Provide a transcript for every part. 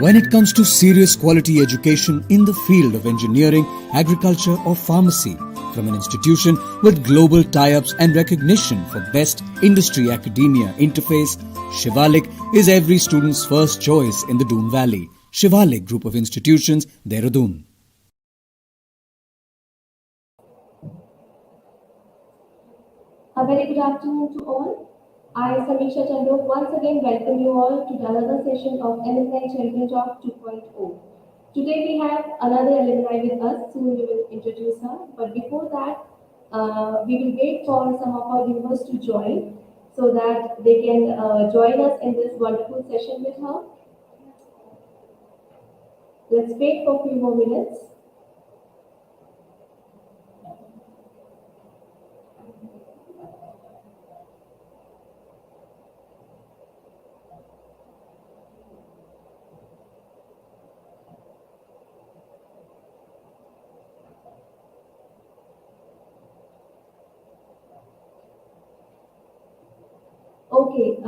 When it comes to serious quality education in the field of engineering, agriculture or pharmacy, from an institution with global tie-ups and recognition for best industry-academia interface, Shivalik is every student's first choice in the Doon Valley. Shivalik Group of Institutions, Dehradun. A very good afternoon to all. I, Samiksha Chandok, once again welcome you all to another session of Alumni Champion Talk 2.0. Today we have another alumni with us, soon we will introduce her. But before that, we will wait for some of our viewers to join so that they can join us in this wonderful session with her. Let's wait for a few more minutes. Okay,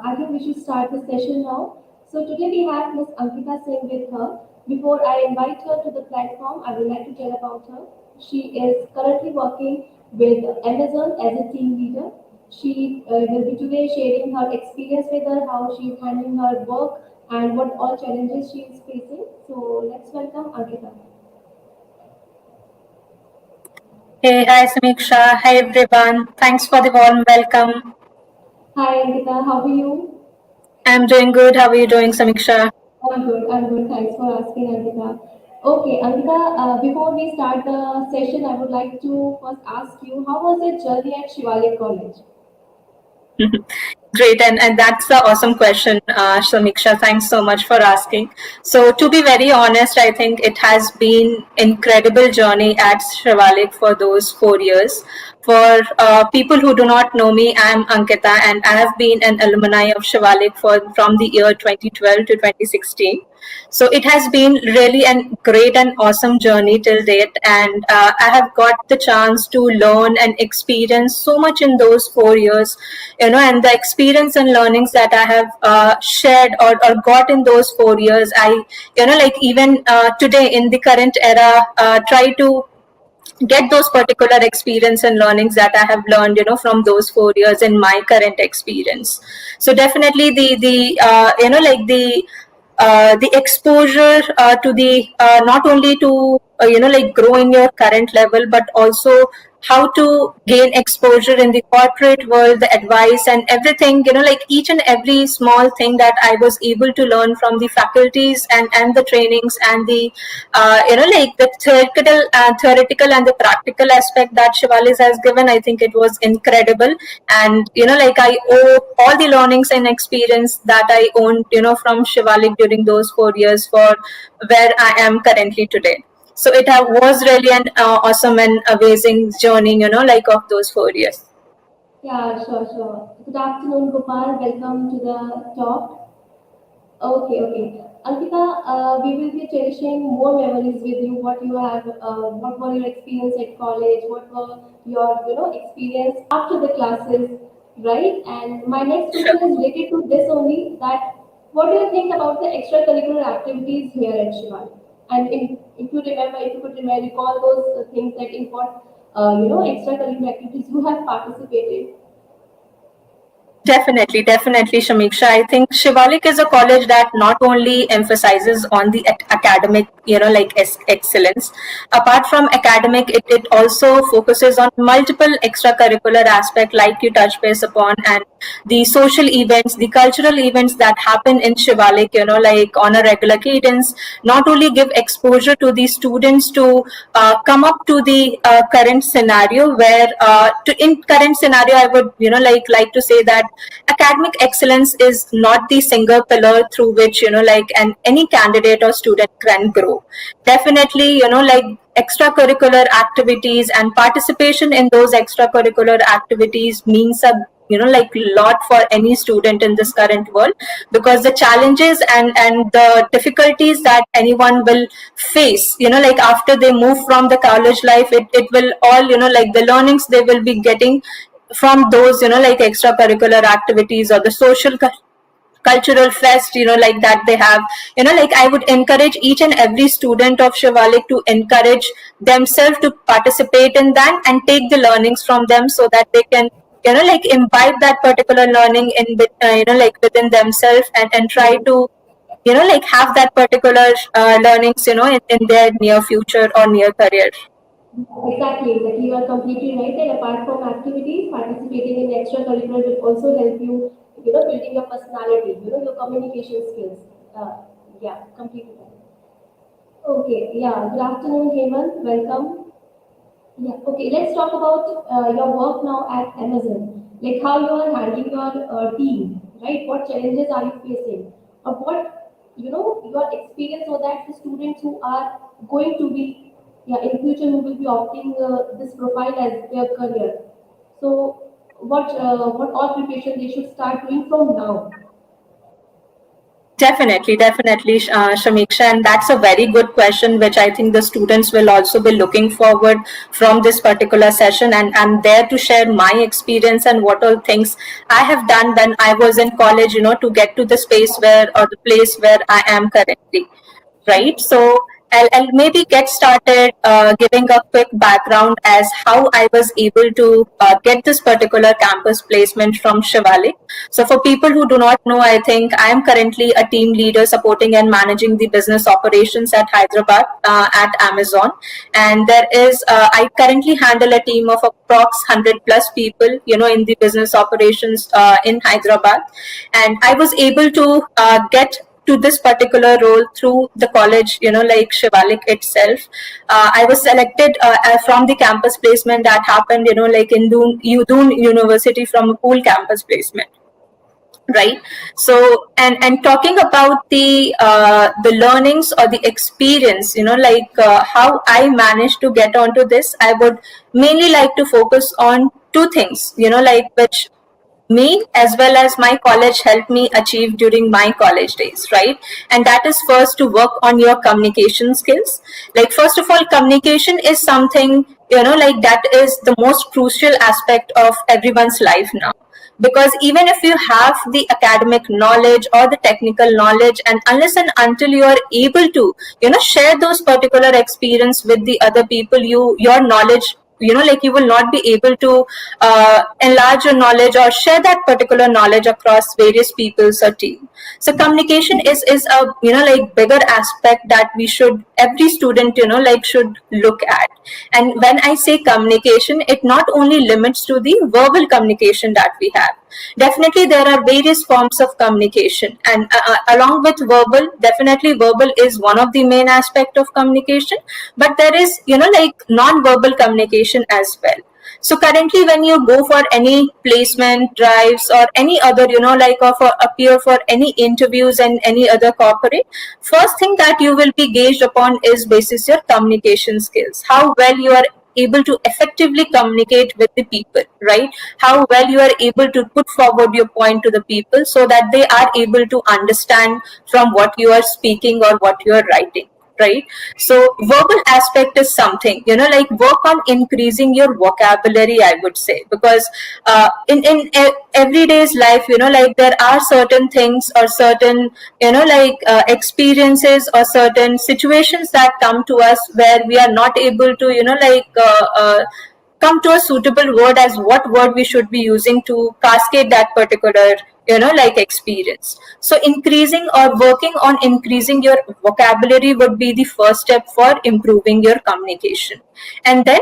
I think we should start the session now. So today we have Ms. Ankita Singh with her. Before I invite her to the platform, I would like to tell about her. She is currently working with Amazon as a team leader. She will be today sharing her experience with her, how she is handling her work and what all challenges she is facing. So let's welcome Ankita. Hey, hi Samiksha. Hi everyone. Thanks for the warm welcome. Hi Ankita, how are you? I'm doing good. How are you doing, Samiksha? I'm good. Thanks for asking, Ankita. Okay, Ankita, before we start the session, I would like to first ask you, how was your journey at Shivalik College? Great, and that's an awesome question, Samiksha. Thanks so much for asking. So, to be very honest, I think it has been incredible journey at Shivalik for those 4 years. For people who do not know me, I'm Ankita, and I have been an alumni of Shivalik from the year 2012 to 2016. So it has been really a great and awesome journey till date, and I have got the chance to learn and experience so much in those 4 years, and the experience and learnings that I have shared or got in those 4 years, I, like even today in the current era, try to get those particular experience and learnings that I have learned, from those 4 years in my current experience. So definitely the exposure to the not only to grow in your current level, but also how to gain exposure in the corporate world, the advice and everything, each and every small thing that I was able to learn from the faculties and the trainings and the the theoretical and the practical aspect that Shivalis has given. I think it was incredible, and I owe all the learnings and experience that I owned from Shivalik during those 4 years for where I am currently today. So it was really an awesome and amazing journey, of those 4 years. Yeah, sure. Good afternoon, Gopal. Welcome to the talk. Okay. Ankita, we will be cherishing more memories with you. What were your experience at college? What were your experience after the classes, right? And my next question is related to this only. That what do you think about the extracurricular activities here at Shivali? And if you could remember, recall those things that in what extracurricular activities you have participated. Definitely, Shamiksha. I think Shivalik is a college that not only emphasizes on the academic, excellence. Apart from academic, it also focuses on multiple extracurricular aspects, like you touch base upon, and the social events, the cultural events that happen in Shivalik, like on a regular cadence. Not only give exposure to the students to come up to the current scenario, where in current scenario, I would like to say that academic excellence is not the single pillar through which any candidate or student can grow. Definitely, extracurricular activities and participation in those extracurricular activities means a lot for any student in this current world, because the challenges and the difficulties that anyone will face, after they move from the college life, it will all the learnings they will be getting from those extracurricular activities or the social cultural fest, like that they have, like I would encourage each and every student of Shivalik to encourage themselves to participate in that and take the learnings from them, so that they can, like imbibe that particular learning in, like within themselves, and try to, like have that particular learnings, in their near future or near career. Exactly, exactly. You are completely right. And apart from activities, participating in extracurricular will also help you, building your personality, your communication skills. Yeah, completely right. Okay, yeah. Good afternoon, Hemant. Welcome. Yeah. Okay, let's talk about your work now at Amazon. Like how you are handling your team, right? What challenges are you facing? Or what, your experience, so that the students who are going to be, yeah, in future who will be opting this profile as their career. So what all preparation they should start doing from now? Definitely, Shamiksha, and that's a very good question, which I think the students will also be looking forward from this particular session. And I'm there to share my experience and what all things I have done when I was in college, to get to the space where, or the place where I am currently. Right? So I'll maybe get started giving a quick background as how I was able to get this particular campus placement from Shivalik. So for people who do not know, I think I am currently a team leader supporting and managing the business operations at Hyderabad at Amazon. And there is, I currently handle a team of approx 100 plus people, in the business operations in Hyderabad. And I was able to get to this particular role through the college, like Shivalik itself. I was selected from the campus placement that happened, like in Doon University, from a pool campus placement. Right. So, and talking about the learnings or the experience, like how I managed to get onto this, I would mainly like to focus on two things, like which me as well as my college helped me achieve during my college days, right? And that is first to work on your communication skills. Like, first of all, communication is something, like that is the most crucial aspect of everyone's life now. Because even if you have the academic knowledge or the technical knowledge, and unless and until you are able to, share those particular experience with the other people, your knowledge, like you will not be able to enlarge your knowledge or share that particular knowledge across various peoples or team. So communication is a, like bigger aspect that we should, every student, like should look at. And when I say communication, it not only limits to the verbal communication that we have. Definitely there are various forms of communication, and along with verbal, definitely verbal is one of the main aspect of communication, but there is, like non-verbal communication as well. So currently when you go for any placement drives or any other, like of appear for any interviews and any other corporate, first thing that you will be gauged upon is basis your communication skills, how well you are able to effectively communicate with the people, right? How well you are able to put forward your point to the people so that they are able to understand from what you are speaking or what you are writing, right? So verbal aspect is something, like work on increasing your vocabulary, I would say, because in everyday's life, like there are certain things or certain, like experiences or certain situations that come to us where we are not able to, like come to a suitable word as what word we should be using to cascade that particular, like experience. So increasing or working on increasing your vocabulary would be the first step for improving your communication. And then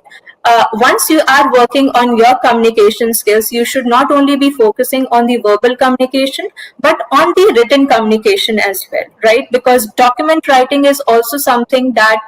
once you are working on your communication skills, you should not only be focusing on the verbal communication, but on the written communication as well, right? Because document writing is also something that,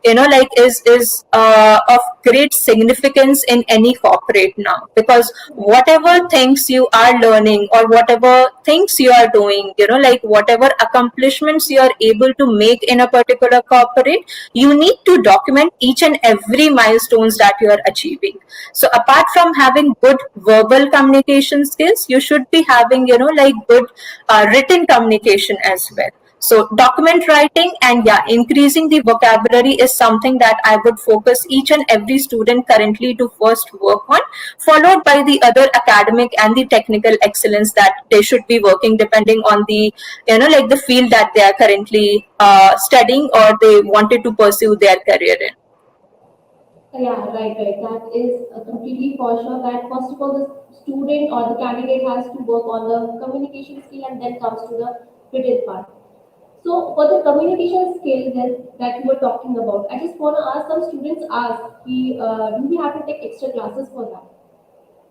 like is of great significance in any corporate now. Because whatever things you are learning or whatever things you are doing, like whatever accomplishments you are able to make in a particular corporate, you need to document each and every milestones that you are achieving. So apart from having good verbal communication skills, you should be having, like good written communication as well. So document writing and increasing the vocabulary is something that I would focus each and every student currently to first work on, followed by the other academic and the technical excellence that they should be working depending on the, like the field that they are currently studying or they wanted to pursue their career in. Yeah, right. That is completely for sure that first of all, the student or the candidate has to work on the communication skill and then comes to the written part. So for the communication skill that you were talking about, I just want to ask, some students ask, do we have to take extra classes for that,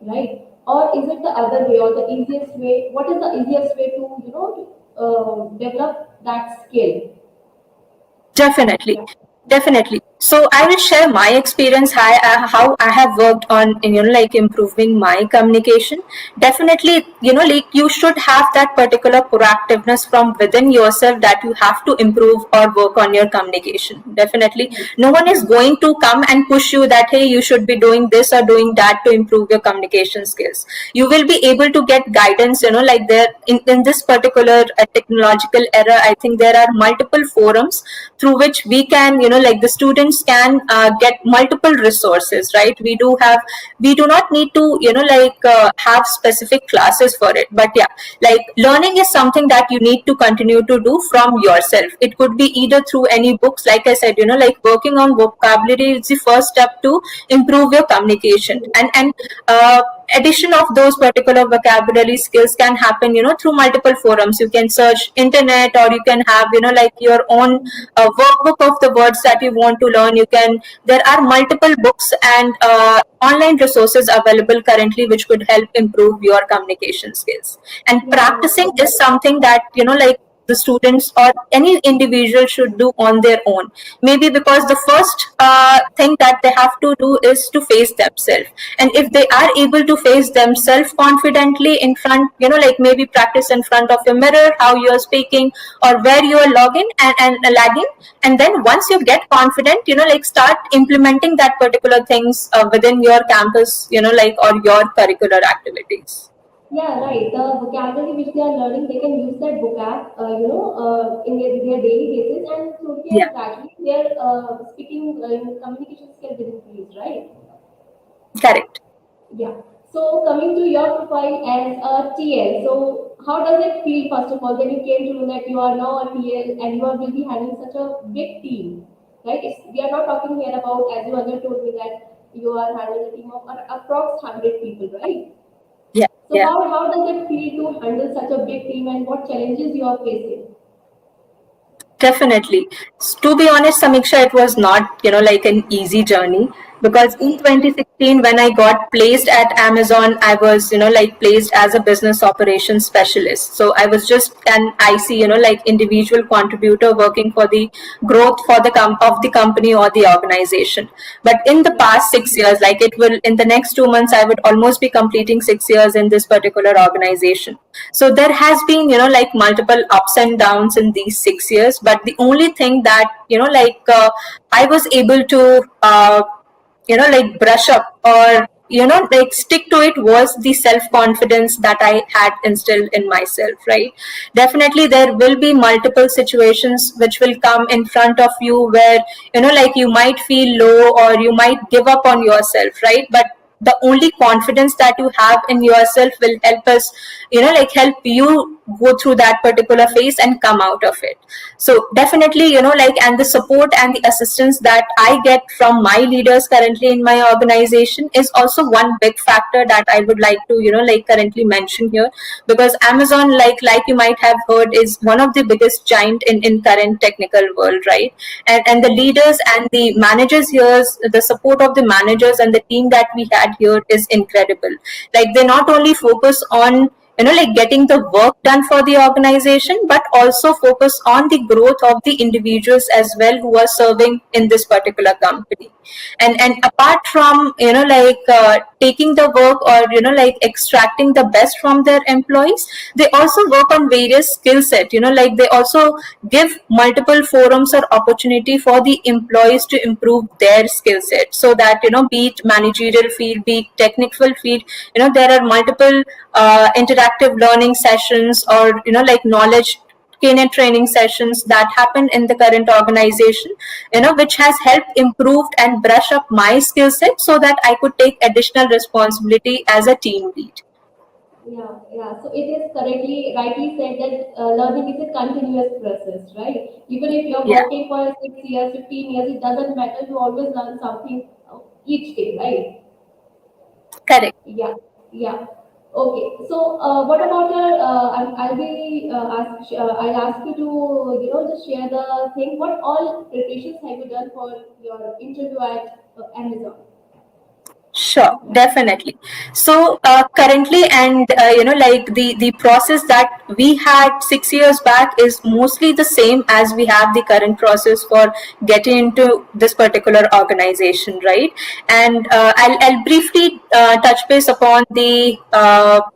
right? Or is it the other way or the easiest way? What is the easiest way to, develop that skill? Definitely. Yeah. Definitely. So I will share my experience, how I have worked on, like improving my communication. Definitely, like you should have that particular proactiveness from within yourself that you have to improve or work on your communication. Definitely. No one is going to come and push you that, hey, you should be doing this or doing that to improve your communication skills. You will be able to get guidance, like there in this particular technological era, I think there are multiple forums through which we can, like the students can get multiple resources, right? We do not need to, have specific classes for it, but like learning is something that you need to continue to do from yourself. It could be either through any books, like I said, like working on vocabulary is the first step to improve your communication, and addition of those particular vocabulary skills can happen, through multiple forums. You can search internet, or you can have, like your own workbook of the words that you want to learn. There are multiple books and online resources available currently which could help improve your communication skills. And practicing is something that, like the students or any individual should do on their own. Maybe because the first thing that they have to do is to face themselves. And if they are able to face themselves confidently in front, like maybe practice in front of your mirror, how you are speaking or where you are logging and lagging. And then once you get confident, like start implementing that particular things within your campus, like or your curricular activities. Yeah, right. The vocabulary which they are learning, they can use that vocab, in their daily basis, and slowly and gradually their speaking communication skill will increase, right? Correct. Yeah. So coming to your profile as a TL, so how does it feel first of all when you came to know that you are now a TL and you will be handling such a big team, right? We are not talking here about, as you earlier told me, that you are handling a team of approx 100 people, right? Yeah. So how does it feel to handle such a big team and what challenges you are facing? Definitely. To be honest, Samiksha, it was not, like an easy journey, because in 2016, when I got placed at Amazon, I was, like placed as a business operations specialist. So I was just an IC, like individual contributor working for the growth for of the company or the organization. But in the past 6 years, like in the next 2 months, I would almost be completing 6 years in this particular organization. So there has been, like multiple ups and downs in these 6 years. But the only thing that, I was able to, like brush up or, like stick to it was the self-confidence that I had instilled in myself, right? Definitely there will be multiple situations which will come in front of you where, like you might feel low or you might give up on yourself, right? But the only confidence that you have in yourself will help us, like help you go through that particular phase and come out of it. So definitely, like, and the support and the assistance that I get from my leaders currently in my organization is also one big factor that I would like to, like currently mention here. Because Amazon, like you might have heard, is one of the biggest giant in current technical world, right? And the leaders and the managers here, the support of the managers and the team that we had here is incredible. Like they not only focus on, like getting the work done for the organization, but also focus on the growth of the individuals as well who are serving in this particular company. And apart from, like taking the work or, like extracting the best from their employees, they also work on various skill set, like they also give multiple forums or opportunity for the employees to improve their skill set, so that, be it managerial field, be it technical field, there are multiple interactive learning sessions or, like knowledge training sessions that happen in the current organization, which has helped improved and brush up my skill set so that I could take additional responsibility as a team lead. Yeah, yeah. So it is rightly said that learning is a continuous process, right? Even if you're Yeah, working for 6 years, 15 years, it doesn't matter. You always learn something each day, right? correct. Yeah, yeah. Okay. So what about your? I'll ask you to just share the thing. What all preparations have you done for your interview at Amazon? Sure, definitely. So currently, and like the process that we had 6 years back is mostly the same as we have the current process for getting into this particular organization, right? And I'll briefly touch base upon the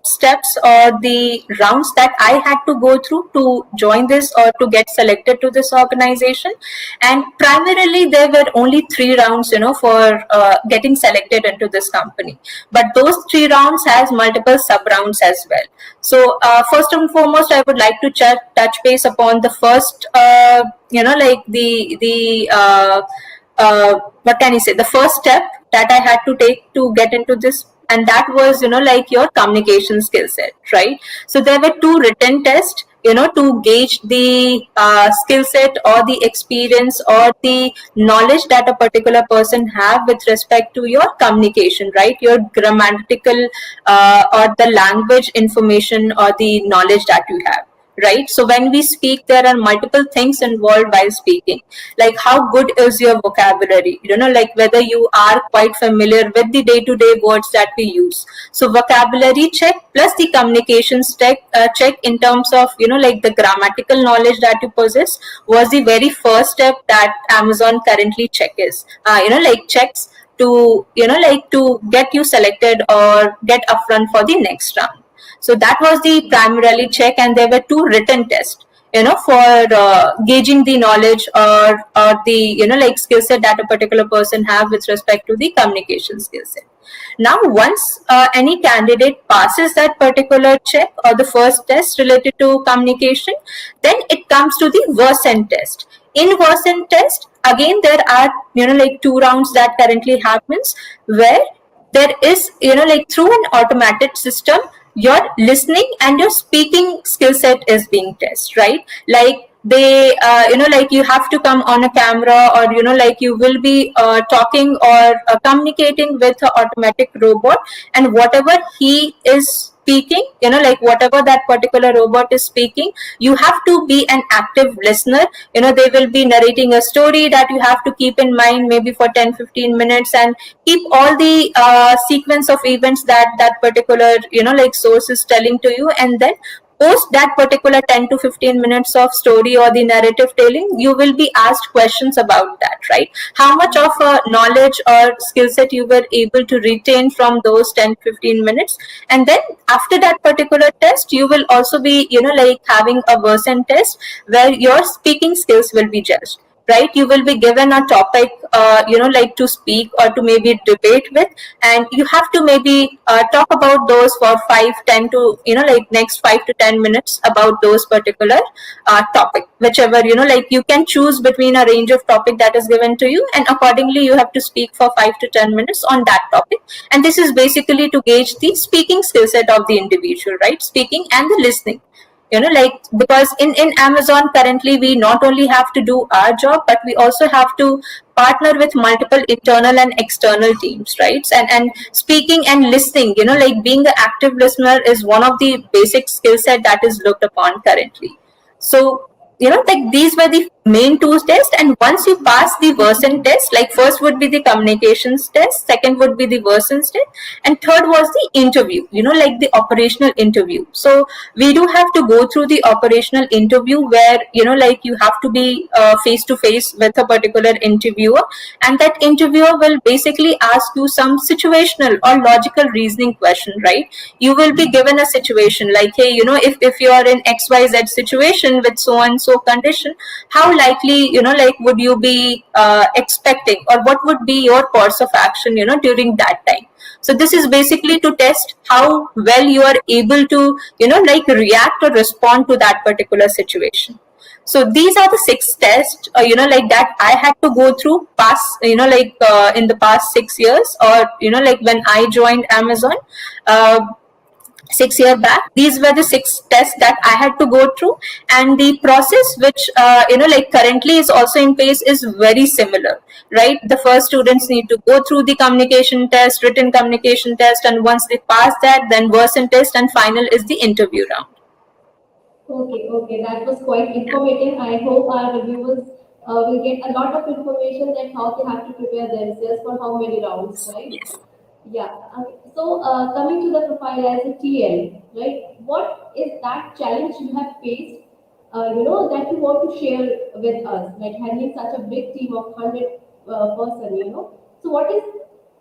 steps or the rounds that I had to go through to join this or to get selected to this organization. And primarily, there were only 3 rounds, for getting selected into this company. But those 3 rounds has multiple sub rounds as well. So first and foremost, I would like to touch base upon the first, like what can you say, the first step that I had to take to get into this, and that was like your communication skill set, right? So there were 2 written tests, to gauge the skill set or the experience or the knowledge that a particular person have with respect to your communication, right? Your grammatical or the language information or the knowledge that you have, right? So when we speak, there are multiple things involved while speaking, like how good is your vocabulary, like whether you are quite familiar with the day-to-day words that we use. So vocabulary check plus the communications check in terms of like the grammatical knowledge that you possess was the very first step that Amazon currently checks to like to get you selected or get upfront for the next round. So that was the primarily check, and there were 2 written tests, for gauging the knowledge or the like skill set that a particular person have with respect to the communication skill set. Now, once any candidate passes that particular check or the first test related to communication, then it comes to the Versen test. In Versen test, again there are like 2 rounds that currently happens, where there is like through an automated system, your listening and your speaking skill set is being tested, right? Like they like you have to come on a camera, or like you will be talking or communicating with an automatic robot, and whatever he is speaking, like whatever that particular robot is speaking, you have to be an active listener. They will be narrating a story that you have to keep in mind maybe for 10-15 minutes, and keep all the sequence of events that that particular like source is telling to you, and then post that particular 10 to 15 minutes of story or the narrative telling, you will be asked questions about that, right? How much of a knowledge or skill set you were able to retain from those 10-15 minutes. And then after that particular test, you will also be like having a Versen test where your speaking skills will be judged, right? You will be given a topic like to speak or to maybe debate with, and you have to maybe talk about those for 5-10 to like next 5 to 10 minutes about those particular topic, whichever like you can choose between a range of topic that is given to you, and accordingly you have to speak for 5 to 10 minutes on that topic. And this is basically to gauge the speaking skill set of the individual, right? Speaking and the listening, like because in Amazon currently we not only have to do our job, but we also have to partner with multiple internal and external teams, right? And speaking and listening, like being an active listener is one of the basic skill set that is looked upon currently. So like these were the main 2 tests, and once you pass the Versen test, like first would be the communications test, second would be the Versen test, and third was the interview, like the operational interview. So we do have to go through the operational interview where like you have to be face to face with a particular interviewer, and that interviewer will basically ask you some situational or logical reasoning question, right? You will be given a situation like, hey, if you are in XYZ situation with so and so condition, how likely like would you be expecting, or what would be your course of action during that time? So this is basically to test how well you are able to, like react or respond to that particular situation. So these are the 6 tests, like that I had to go through past, in the past 6 years, or, like when I joined Amazon, 6 years back. These were the 6 tests that I had to go through, and the process which like currently is also in place is very similar, right? The first students need to go through the communication test, written communication test, and once they pass that, then version test, and final is the interview round. Okay, that was quite informative. I hope our viewers will get a lot of information that how they have to prepare themselves for how many rounds, right? Yes. Yeah. Okay. So coming to the profile as a TL, right? What is that challenge you have faced? That you want to share with us, like handling such a big team of 100 person. So what is?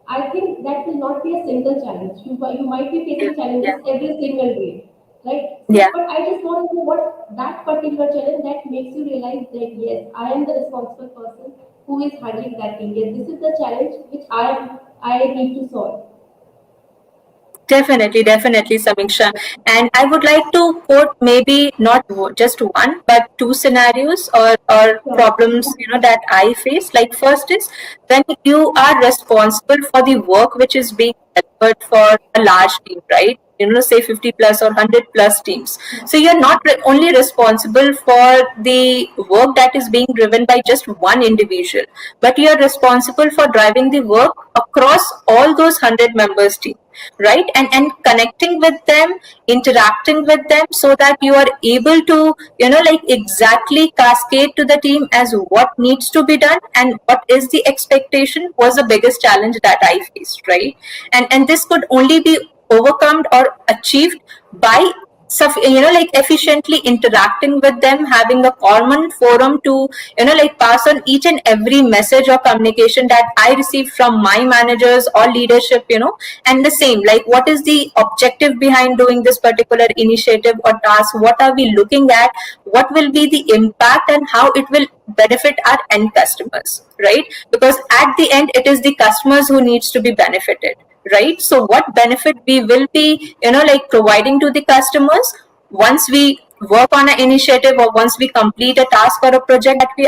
I think that will not be a single challenge. You might be facing Yeah. challenges every single day, right? So, Yeah. but I just want to know what that particular challenge that makes you realize that yes, I am the responsible person who is handling that thing. Yes, this is the challenge which I need to solve. Definitely, Samiksha. And I would like to quote maybe not just one, but 2 scenarios or Sure. problems, that I face. Like first is when you are responsible for the work which is being delivered for a large team, right? Say 50 plus or 100 plus teams. So you're not only responsible for the work that is being driven by just one individual, but you're responsible for driving the work across all those 100 members team, right? And connecting with them, interacting with them, so that you are able to, like exactly cascade to the team as what needs to be done and what is the expectation, was the biggest challenge that I faced, right? And this could only be overcome or achieved by like efficiently interacting with them, having a common forum to, like pass on each and every message or communication that I receive from my managers or leadership, and the same, like what is the objective behind doing this particular initiative or task, what are we looking at, what will be the impact, and how it will benefit our end customers, right? Because at the end it is the customers who needs to be benefited, right? So what benefit we will be, like providing to the customers once we work on an initiative, or once we complete a task or a project that we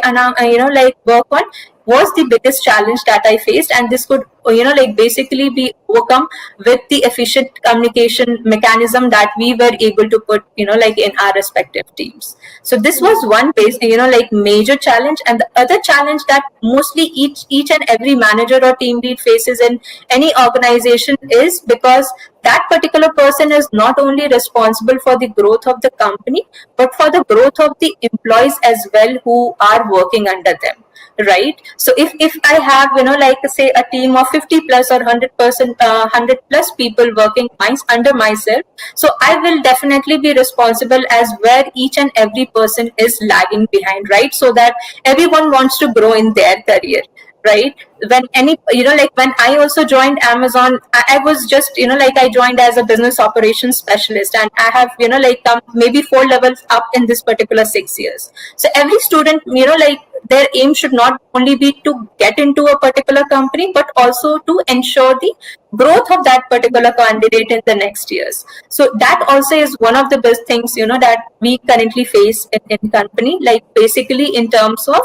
like work on, was the biggest challenge that I faced. And this could, like basically be overcome with the efficient communication mechanism that we were able to put, like in our respective teams. So this was one base, like major challenge. And the other challenge that mostly each and every manager or team lead faces in any organization is because that particular person is not only responsible for the growth of the company, but for the growth of the employees as well who are working under them, right? So if I have, like say a team of 50 plus or 100 plus people working under myself, so I will definitely be responsible as where each and every person is lagging behind, right? So that everyone wants to grow in their career, right? When any, like when I also joined Amazon, I was just, like I joined as a business operations specialist, and I have, like come maybe 4 levels up in this particular 6 years. So every student, like their aim should not only be to get into a particular company, but also to ensure the growth of that particular candidate in the next years. So that also is one of the best things, that we currently face in company, like basically in terms of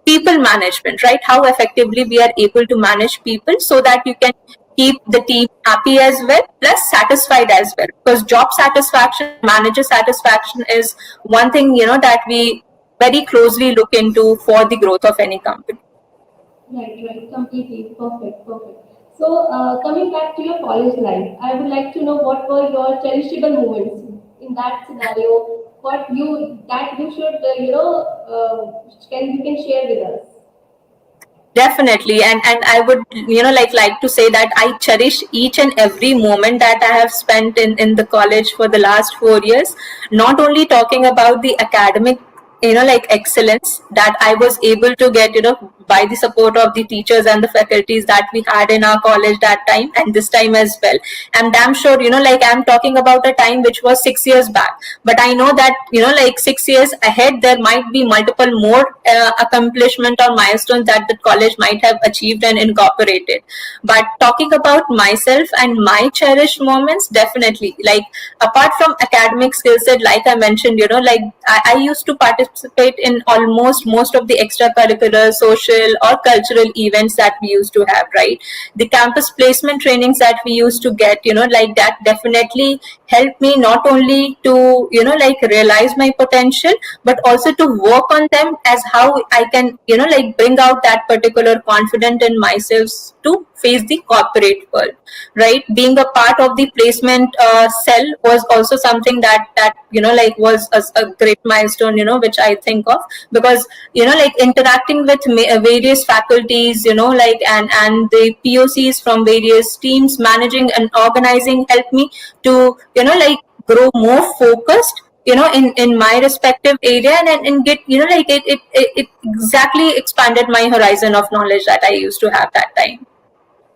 people management, right? How effectively we are able to manage people so that you can keep the team happy as well, plus satisfied as well. Because job satisfaction, manager satisfaction is one thing, that we very closely look into for the growth of any company. Right, completely. Perfect. So, coming back to your college life, I would like to know what were your cherishable moments in that scenario. What you should can share with us. Definitely, and I would, like to say that I cherish each and every moment that I have spent in the college for the last 4 years. Not only talking about the academic, like excellence that I was able to get, by the support of the teachers and the faculties that we had in our college that time and this time as well. I'm damn sure, like I'm talking about a time which was 6 years back, but I know that, like 6 years ahead, there might be multiple more accomplishment or milestones that the college might have achieved and incorporated. But talking about myself and my cherished moments, definitely, like apart from academic skill set, like I mentioned, like I used to participate in almost most of the extracurricular, social or cultural events that we used to have, right? The campus placement trainings that we used to get, like that definitely helped me not only to, like realize my potential, but also to work on them as how I can, like bring out that particular confidence in myself to face the corporate world, right? Being a part of the placement cell was also something that like was a great milestone, which I think of, because like interacting with various faculties, like and the POCs from various teams, managing and organizing helped me to like grow more focused, in my respective area, and get, like it exactly expanded my horizon of knowledge that I used to have that time.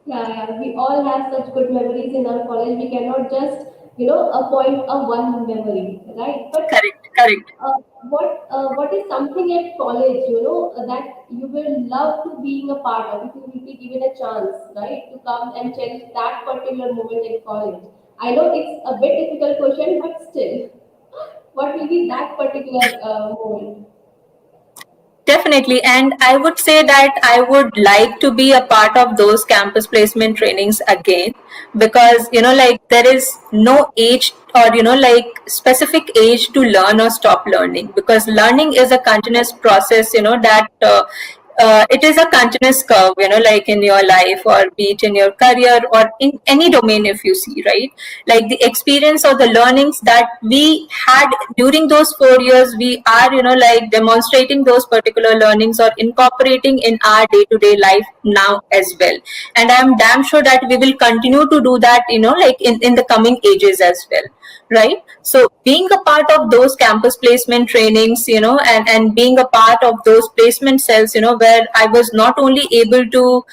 Yeah, we all have such good memories in our college. We cannot just, appoint a one memory, right? But Correct. uh, what is something at college, that you will love to being a part of if you will be given a chance, right, to come and cherish that particular moment in college? I know it's a bit difficult question, but still, what will be that particular moment? Definitely. And I would say that I would like to be a part of those campus placement trainings again, because, like there is no age or, like specific age to learn or stop learning, because learning is a continuous process, that it is a continuous curve, like in your life, or be it in your career or in any domain, if you see, right? Like the experience or the learnings that we had during those 4 years, we are, like demonstrating those particular learnings or incorporating in our day to day life now as well. And I'm damn sure that we will continue to do that, like in the coming ages as well, right? So being a part of those campus placement trainings, and being a part of those placement cells, where I was not only able to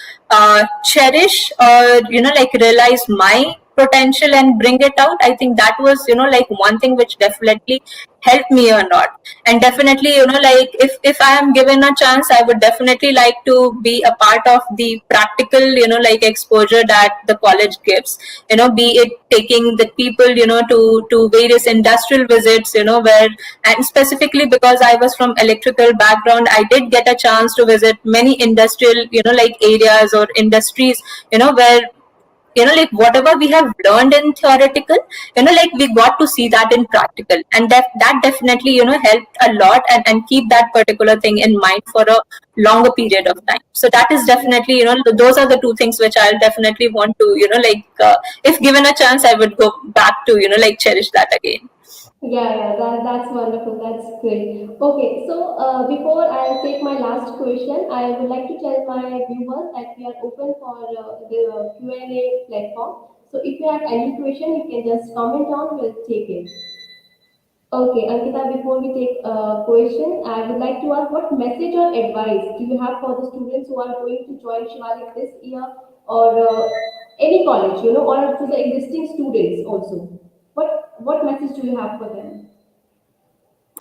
cherish or, like realize my potential and bring it out, I think that was, like one thing which definitely helped me a lot. And definitely, like if I am given a chance, I would definitely like to be a part of the practical, like exposure that the college gives, be it taking the people, to various industrial visits, where, and specifically because I was from electrical background, I did get a chance to visit many industrial, like areas or industries, where, like whatever we have learned in theoretical, like we got to see that in practical, and that definitely, helped a lot, and keep that particular thing in mind for a longer period of time. So that is definitely, those are the two things which I'll definitely want to, like if given a chance, I would go back to, like cherish that again. Yeah, that's wonderful. That's great. Okay, so before I take my last question, I would like to tell my viewers that we are open for the Q&A platform. So if you have any question, you can just comment down. We'll take it. Okay, Ankita, before we take a question, I would like to ask what message or advice do you have for the students who are going to join Shivalik this year, or any college, or to the existing students also? What message do you have for them?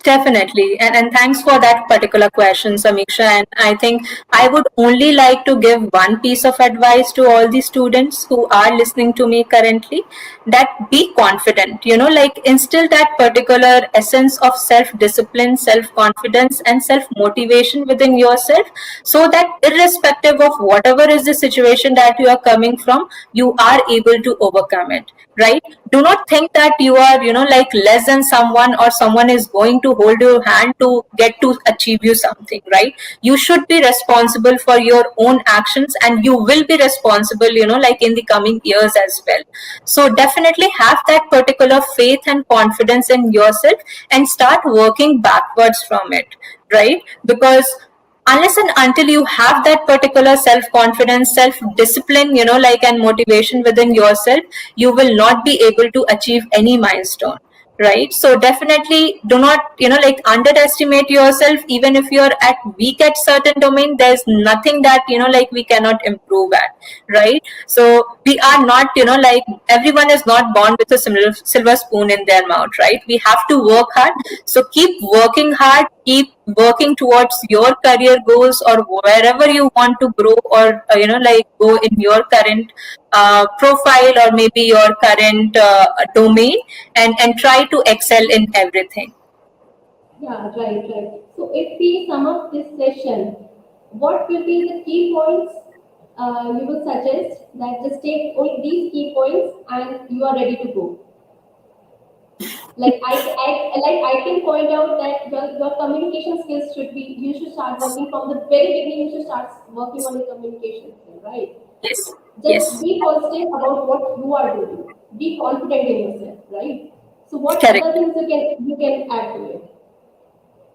Definitely. And thanks for that particular question, Samiksha. And I think I would only like to give one piece of advice to all the students who are listening to me currently, that be confident, like instill that particular essence of self discipline, self confidence, and self motivation within yourself, so that irrespective of whatever is the situation that you are coming from, you are able to overcome it, right? Do not think that you are, like less than someone, or someone is going to hold your hand to get to achieve you something, right? You should be responsible for your own actions, and you will be responsible, like in the coming years as well. So definitely have that particular faith and confidence in yourself, and start working backwards from it, right? Because unless and until you have that particular self confidence, self discipline, like and motivation within yourself, you will not be able to achieve any milestone, right? So definitely do not, like, underestimate yourself. Even if you're at weak at certain domain, there's nothing that, like, we cannot improve at, right? So we are not, like, everyone is not born with a silver spoon in their mouth, right? We have to work hard. So keep working hard, keep working towards your career goals, or wherever you want to grow, or like, go in your current profile, or maybe your current domain, and try to excel in everything. Yeah, right. So if we sum up this session, what will be the key points you will suggest that just take only these key points and you are ready to go? Like I can point out that your communication skills should be, you should start working from the very beginning, you should start working on your communication skill, right? Yes. Just Yes. be positive about what you are doing. Be confident in yourself, right? So what Correct. other things you can add to it?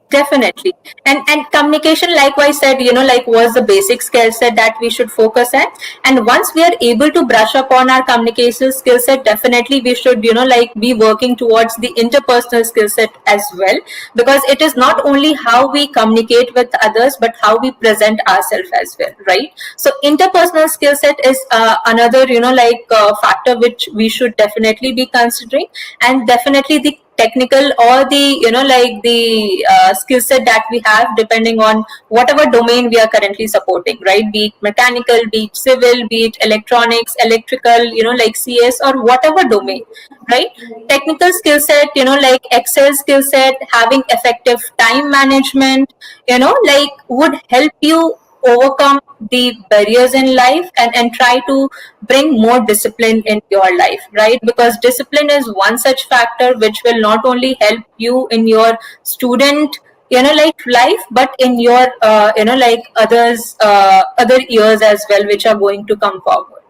Definitely. And communication, like I said, like, was the basic skill set that we should focus at. And once we are able to brush up on our communication skill set, definitely we should, like, be working towards the interpersonal skill set as well. Because it is not only how we communicate with others, but how we present ourselves as well, right? So interpersonal skill set is another, like, factor which we should definitely be considering. And definitely the technical, or the, like, the skill set that we have, depending on whatever domain we are currently supporting, right? Be it mechanical, be it civil, be it electronics, electrical, like CS, or whatever domain, right? Technical skill set, like Excel skill set, having effective time management, like, would help you overcome the barriers in life, and try to bring more discipline in your life, right? Because discipline is one such factor which will not only help you in your student, like, life, but in your like, other years as well, which are going to come forward.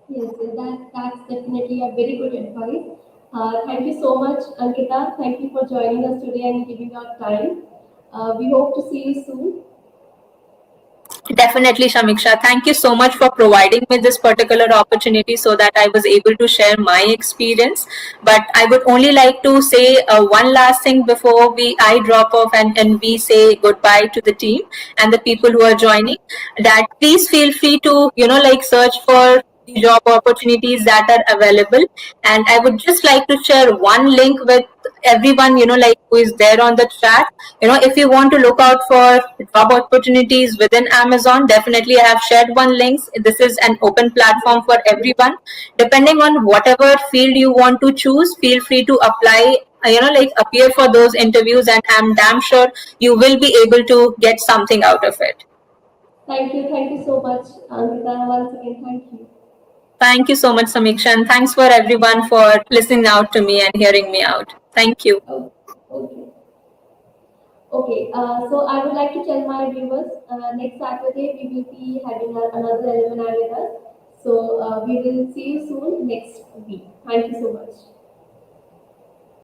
Yes, that's definitely a very good advice. Thank you so much, Ankita. Thank you for joining us today and giving your time. We hope to see you soon. Definitely, Shamiksha. Thank you so much for providing me this particular opportunity, so that I was able to share my experience. But I would only like to say one last thing before I drop off, and we say goodbye to the team and the people who are joining. That please feel free to, like, search for the job opportunities that are available. And I would just like to share one link with everyone, like, who is there on the chat. If you want to look out for job opportunities within Amazon, definitely I have shared one link. This is an open platform for everyone. Depending on whatever field you want to choose, feel free to apply, like, appear for those interviews, and I'm damn sure you will be able to get something out of it. Thank you so much, Ankita. Once again, thank you. Thank you so much, Samiksha, and thanks for everyone for listening out to me and hearing me out. Thank you. Oh, okay. Okay, so I would like to tell my viewers, next Saturday we will be having another alumni with us. So we will see you soon next week. Thank you so much.